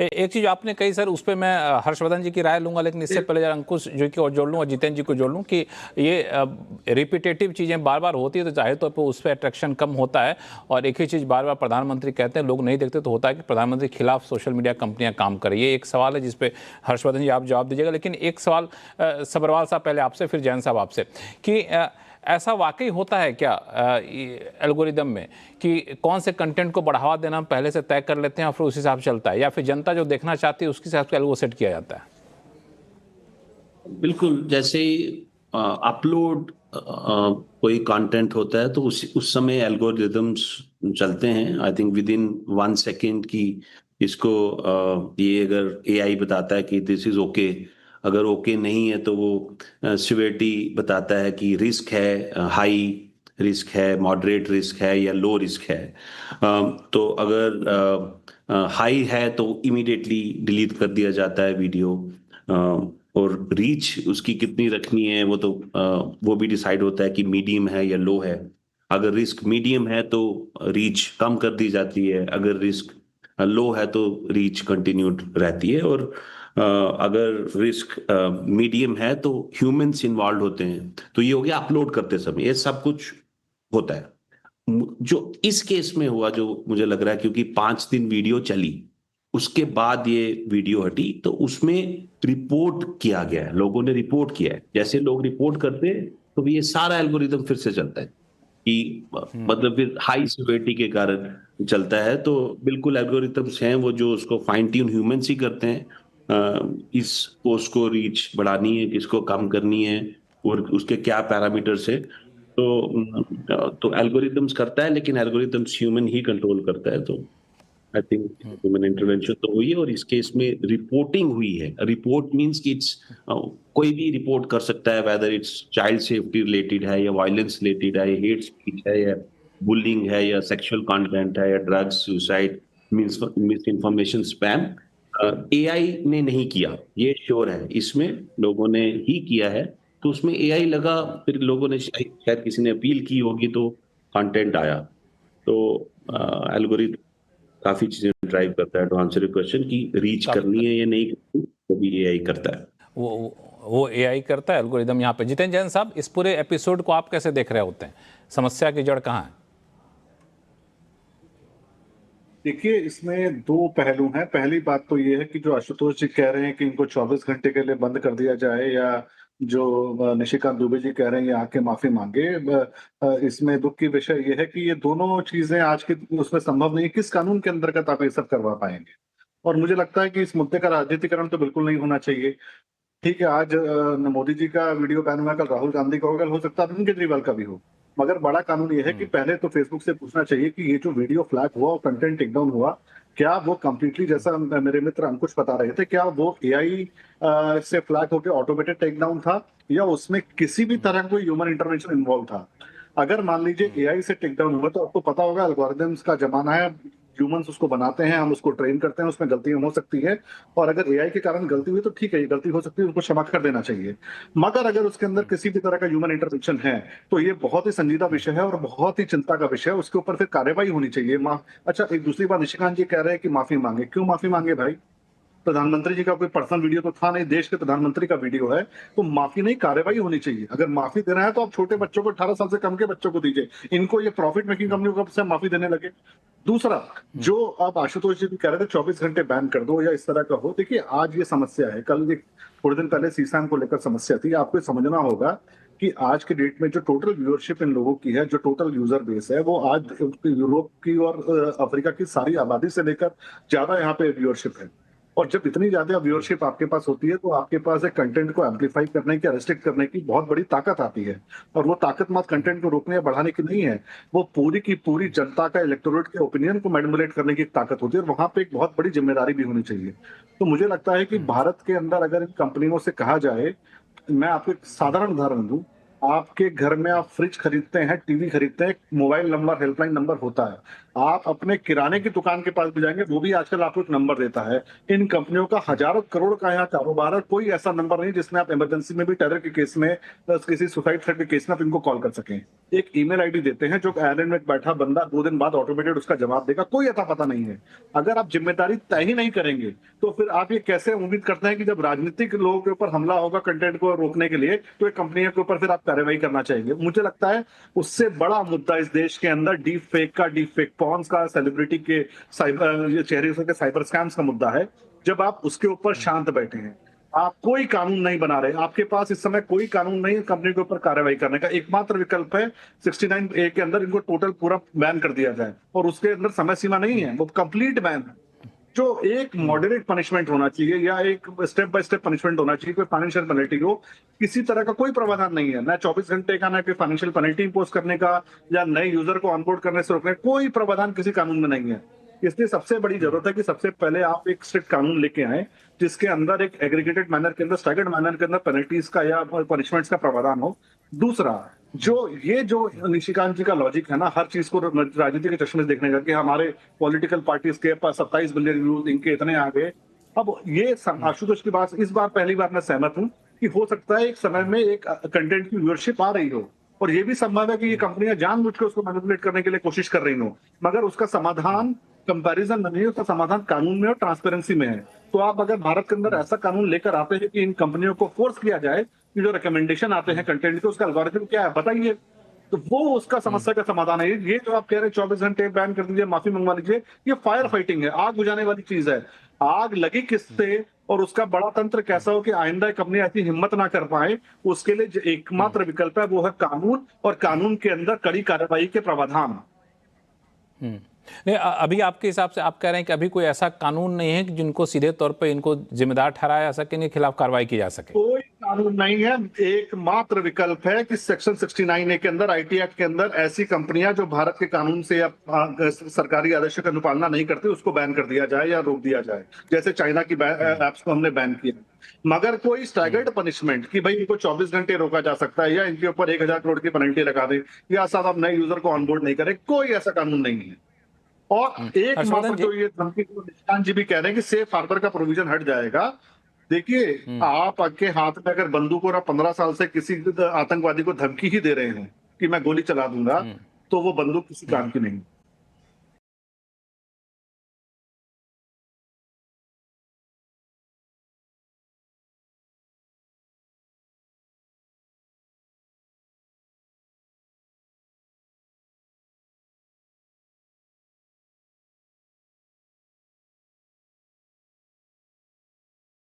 एक चीज आपने कही सर, उस पर मैं हर्षवर्धन जी की राय लूंगा, लेकिन इससे पहले जरा अंकुश जी की और जोड़ लूँ और जितेंद्र जी को जोड़ लूँ कि ये रिपीटेटिव चीजें बार बार होती है तो जाहिर तौर पर उस पर अट्रैक्शन कम होता है। और एक ही चीज बार बार प्रधानमंत्री कहते हैं, लोग नहीं देखते, तो होता है कि प्रधानमंत्री के खिलाफ सोशल मीडिया कंपनियां काम करें। ये एक सवाल है जिसपे हर्षवर्धन जी आप जवाब दीजिएगा। लेकिन एक सवाल सबरवाल साहब पहले आपसे, फिर जैन साहब आपसे, कि ऐसा वाकई होता है क्या एल्गोरिदम में कि कौन से कंटेंट को बढ़ावा देना हम पहले से तय कर लेते हैं और फिर उस हिसाब से चलता है, या फिर जनता जो देखना चाहती है उसके हिसाब से एल्गो सेट किया जाता है? बिल्कुल, जैसे ही अपलोड कोई कंटेंट होता है तो उस समय एल्गोरिदम्स चलते हैं। I think with in 1 second की इसको ये अगर एआई बताता है कि दिस इज ओके, अगर ओके नहीं है तो वो सिवियरिटी बताता है कि रिस्क है, हाई रिस्क है, मॉडरेट रिस्क है या लो रिस्क है। तो अगर हाई है तो इमीडिएटली डिलीट कर दिया जाता है वीडियो। और रीच उसकी कितनी रखनी है वो भी डिसाइड होता है कि मीडियम है या लो है। अगर रिस्क मीडियम है तो रीच कम कर दी जाती है, अगर रिस्क लो है तो रीच कंटिन्यूड रहती है। और अगर रिस्क मीडियम है तो ह्यूमंस इन्वॉल्व होते हैं। तो ये हो गया अपलोड करते समय, ये सब कुछ होता है। जो इस केस में हुआ, जो मुझे लग रहा है, क्योंकि 5 दिन वीडियो चली, उसके बाद ये वीडियो हटी, तो उसमें रिपोर्ट किया गया है, लोगों ने रिपोर्ट किया है। जैसे लोग रिपोर्ट करते हैं तो ये सारा एल्गोरिदम फिर से चलता है कि मतलब फिर हाई सिवियरिटी के कारण चलता है। तो बिल्कुल एल्गोरिदम्स हैं वो जो उसको फाइन ट्यून ह्यूमंस ही करते हैं। इस पोस्ट को रीच बढ़ानी है, किसको कम करनी है, और उसके क्या पैरामीटर्स है। तो एल्गोरिदम्स करता है, लेकिन एल्गोरिदम्स ह्यूमन ही कंट्रोल करता है। तो आई थिंक ह्यूमन इंटरवेंशन तो हुई है, और इस केस में रिपोर्टिंग हुई है। रिपोर्ट मींस कि इट्स कोई भी रिपोर्ट कर सकता है, whether it's child safety related है या वायलेंस रिलेटेड है या हेट स्पीच है या बुलिंग है या सेक्सुअल कंटेंट है या drugs, suicide, miss information, spam. AI ने नहीं किया, ये श्योर है, इसमें लोगों ने ही किया है। तो उसमें एआई लगा, फिर लोगों ने शायद किसी ने अपील की होगी तो कंटेंट आया। तो एल्गोरिथम काफी चीजें ड्राइव करता है। टू आंसर योर क्वेश्चन कि रीच करनी है या नहीं करनी, तो भी एआई करता है। वो एआई करता है, एल्गोरिदम यहाँ पे। जितेंद्र जैन साहब, इस पूरे एपिसोड को आप कैसे देख रहे होते हैं? समस्या की जड़ कहाँ है? देखिए, इसमें दो पहलू हैं। पहली बात तो ये है कि जो आशुतोष जी कह रहे हैं कि इनको 24 घंटे के लिए बंद कर दिया जाए, या जो निशिकांत दुबे जी कह रहे हैं ये आके माफी मांगे, इसमें दुख की विषय ये है कि ये दोनों चीजें आज के उसमें संभव नहीं है। किस कानून के अंतर्गत आप ये सब करवा पाएंगे? और मुझे लगता है कि इस मुद्दे का राजनीतिकरण तो बिल्कुल नहीं होना चाहिए। ठीक है, आज मोदी जी का वीडियो बैन हुआ, कल राहुल गांधी का होगा, कल हो सकता है अरविंद केजरीवाल का भी हो। मगर बड़ा कानून ये है कि पहले तो फेसबुक से पूछना चाहिए कि ये जो वीडियो फ्लैग हुआ और कंटेंट टेक डाउन हुआ, क्या वो कंप्लीटली, जैसा मेरे मित्र अंकुश बता रहे थे, क्या वो एआई से फ्लैग होकर ऑटोमेटेड टेक डाउन था, या उसमें किसी भी तरह कोई ह्यूमन इंटरवेंशन इन्वॉल्व था? अगर मान लीजिए एआई से टेक डाउन हुआ, तो आपको पता होगा एल्गोरिदम्स का जमाना है। ह्यूमंस उसको बनाते हैं, हम उसको ट्रेन करते हैं, उसमें गलतियां हो सकती है। और अगर एआई के कारण गलती हुई तो ठीक है, ये गलती हो सकती है, उसको क्षमा कर देना चाहिए। मगर अगर उसके अंदर किसी भी तरह का ह्यूमन इंटरवेंशन है, तो ये बहुत ही संजीदा विषय है और बहुत ही चिंता का विषय है। उसके ऊपर फिर कार्रवाई होनी चाहिए। अच्छा, एक दूसरी बात, निशिकांत जी कह रहे हैं कि माफी मांगे। क्यों माफी मांगे भाई? प्रधानमंत्री जी का कोई पर्सनल वीडियो तो था नहीं, देश के प्रधानमंत्री का वीडियो है। तो माफी नहीं, कार्रवाई होनी चाहिए। अगर माफी देना है तो आप छोटे बच्चों को, 18 साल से कम के बच्चों को दीजिए। इनको ये प्रॉफिट मेकिंग कंपनी को से माफी देने लगे। दूसरा, जो आप आशुतोष जी भी कह रहे थे 24 घंटे बैन कर दो या इस तरह का हो, देखिए आज ये समस्या है। कल एक थोड़े दिन पहले सीसैम को लेकर समस्या थी। आपको समझना होगा कि आज के डेट में जो टोटल व्यूअरशिप इन लोगों की है, जो टोटल यूजर बेस है, वो आज यूरोप की और अफ्रीका की सारी आबादी से लेकर ज्यादा यहाँ पे व्यूअरशिप है। और जब इतनी ज्यादा व्यूअरशिप आपके पास होती है, तो आपके पास एक कंटेंट को एम्पलीफाई करने की, रेस्ट्रिक्ट करने की बहुत बड़ी ताकत आती है। और वो ताकत मात्र कंटेंट को रोकने या बढ़ाने की नहीं है, वो पूरी की पूरी जनता का, इलेक्टोरेट के ओपिनियन को मैनिपुलेट करने की ताकत होती है। और वहां पे एक बहुत बड़ी जिम्मेदारी भी होनी चाहिए। तो मुझे लगता है कि भारत के अंदर अगर इन कंपनियों से कहा जाए, मैं आपको एक साधारण उदाहरण दूं। आपके घर में आप फ्रिज खरीदते हैं, टीवी खरीदते हैं, एक मोबाइल नंबर, हेल्पलाइन नंबर होता है। आप अपने किराने की दुकान के पास भी जाएंगे, वो भी आजकल आपको एक नंबर देता है। इन कंपनियों का हजारों करोड़ का यहाँ कारोबार है, कोई ऐसा नंबर नहीं जिसमें आप इमरजेंसी में भी, टेरर के केस में, किसी सुसाइड थ्रेट के केस में आप इनको कॉल कर सकें। एक ईमेल आईडी देते हैं जो आयरलैंड में बैठा बंदा 2 दिन बाद ऑटोमेटेड उसका जवाब देगा, कोई अता पता नहीं है। अगर आप जिम्मेदारी तय ही नहीं करेंगे तो फिर आप ये कैसे उम्मीद करते हैं कि जब राजनीतिक लोगों के ऊपर हमला होगा कंटेंट को रोकने के लिए, तो एक कंपनियों के ऊपर फिर आप कार्रवाई करना चाहेंगे? मुझे लगता है उससे बड़ा मुद्दा इस देश के अंदर डीप फेक पॉन्स का, सेलिब्रिटी के साइबर चेहरे के साइबर स्कैम्स का मुद्दा है। जब आप उसके ऊपर शांत बैठे हैं, आप कोई कानून नहीं बना रहे, आपके पास इस समय कोई कानून नहीं है कंपनी के ऊपर कार्रवाई करने का, एकमात्र विकल्प है 69A के अंदर इनको टोटल पूरा बैन कर दिया जाए, और उसके अंदर समय सीमा नहीं है, वो कंप्लीट बैन है। जो एक मॉडरेट पनिशमेंट होना चाहिए या एक स्टेप बाय स्टेप पनिशमेंट होना चाहिए, कोई फाइनेंशियल पेनल्टी हो, किसी तरह का कोई प्रावधान नहीं है, ना 24 घंटे का, ना कोई फाइनेंशियल पेनल्टी इम्पोज करने का, या नए यूजर को ऑनबोर्ड करने से रोकने, कोई प्रावधान किसी कानून में नहीं है। इसलिए सबसे बड़ी जरूरत है कि सबसे पहले आप एक स्ट्रिक्ट कानून लेके आए जिसके अंदर एक एग्रीगेटेड मैनर के अंदर, स्टैगर्ड मैनर के अंदर पेनल्टीज का या पनिशमेंट्स का प्रावधान हो। दूसरा, जो निशिकांत जी का लॉजिक है ना, हर चीज को राजनीति के चश्मे से देखने का, कि हमारे पॉलिटिकल पार्टीज के पास 27 बिलियन व्यूज, इनके इतने आ गए। अब ये आशुतोष की बात इस बार पहली बार मैं सहमत हूं कि हो सकता है एक समय में एक कंटेंट की व्यूअरशिप आ रही हो, और ये भी संभव है कि ये कंपनियां जानबूझ के उसको मैनिपुलेट करने के लिए कोशिश कर रही हो, मगर उसका समाधान कंपैरिजन में नहीं है, उसका समाधान कानून में और ट्रांसपेरेंसी में है। तो आप अगर भारत के अंदर ऐसा कानून लेकर आते हैं कि इन कंपनियों को फोर्स किया जाए कि जो रिकमेंडेशन आते हैं कंटेंट के, उसका एल्गोरिथम क्या है बताइए, तो वो उसका समस्या का समाधान है। ये जो आप कह रहे हैं 24 घंटे बैन कर दीजिए, माफी मंगवा लीजिए, ये फायर फाइटिंग है, आग बुझाने वाली चीज है। आग लगी किससे और उसका बड़ा तंत्र कैसा हो कि आइंदा कंपनी ऐसी हिम्मत ना कर पाए, उसके लिए जो एकमात्र विकल्प है वो है कानून, और कानून के अंदर कड़ी कार्रवाई के प्रावधान। नहीं, अभी आपके हिसाब से आप कह रहे हैं कि अभी कोई ऐसा कानून नहीं है कि जिनको सीधे तौर पे इनको जिम्मेदार ठहराया जा सके, इनके खिलाफ कार्रवाई की जा सके? कोई कानून नहीं है, एकमात्र विकल्प है कि सेक्शन 69A के अंदर, आईटी एक्ट के अंदर, ऐसी कंपनियां जो भारत के कानून से या सरकारी आदेशों की अनुपालना नहीं करती उसको बैन कर दिया जाए या रोक दिया जाए, जैसे चाइना की एप्स को हमने बैन किया। मगर कोई स्टैगर्ड पनिशमेंट कि भाई इनको 24 घंटे रोका जा सकता है या इनके ऊपर 1000 करोड़ की पेनल्टी लगा दें या साथ आप नए यूजर को ऑनबोर्ड नहीं करें, कोई ऐसा कानून नहीं है। और एक मात्र जो ये धमकी को निशांत जी भी कह रहे हैं कि सेफ हार्बर का प्रोविजन हट जाएगा। देखिए, आप आपके हाथ में अगर बंदूक और आप 15 साल से किसी आतंकवादी को धमकी ही दे रहे हैं कि मैं गोली चला दूंगा, तो वो बंदूक किसी काम की नहीं।